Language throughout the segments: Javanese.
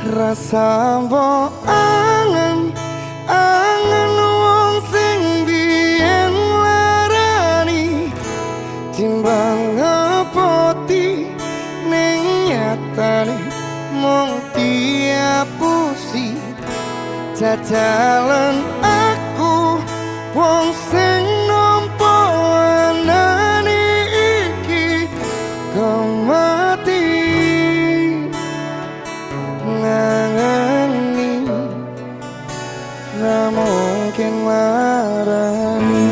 Rasa mbok angen angen wong sing biyen larani timbang ngepoti ning nyatane mung diapusi jajalan aku wong sing nampa anane iki kemati ngangeni ra mungkin marani.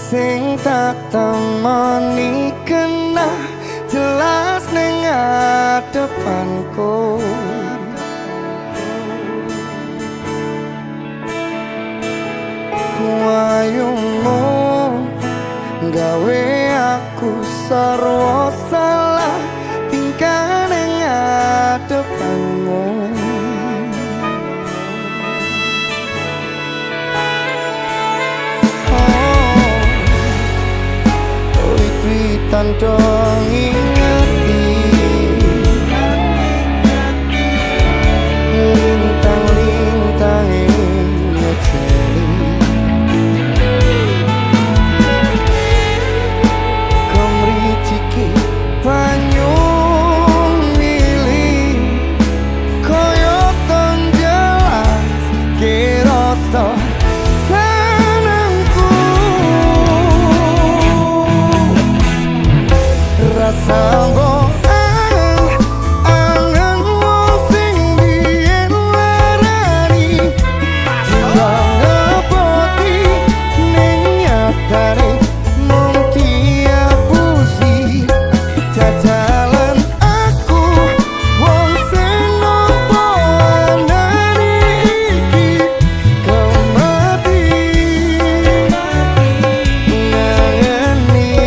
Sing tak temani kena jelas ning depanku wayungmu gawe aku sarwa salah tingkah ning depanmu. Tanto ngingati lintang-lintang ngeceli komriciki banyu milih koyo ton jelas kerasa Sambo angen wong sing biyen larani timbang ngepoti ning nyatane mung diapusi jajalan aku wong sing nampa anane iki kemati ngangeni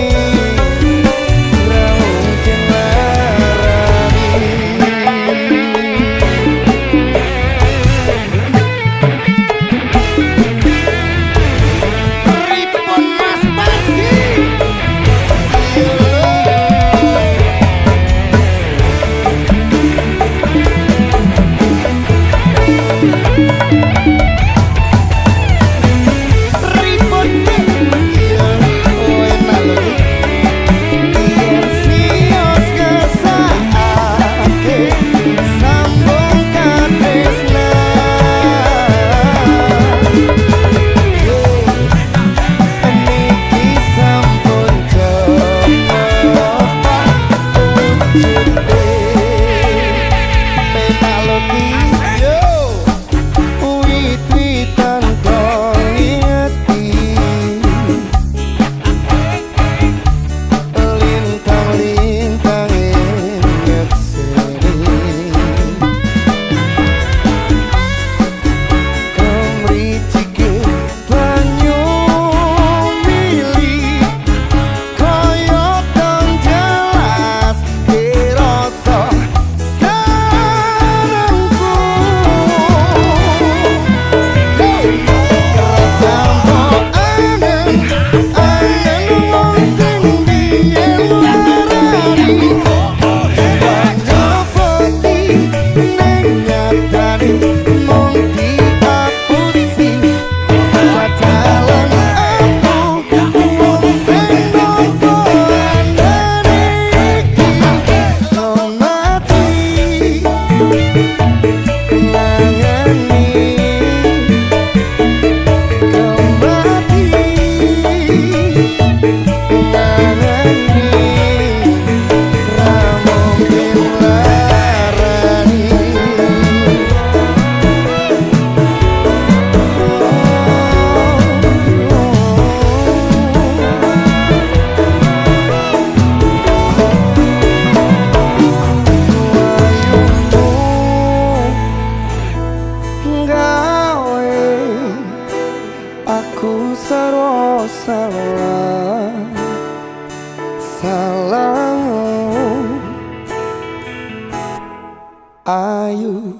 Ayu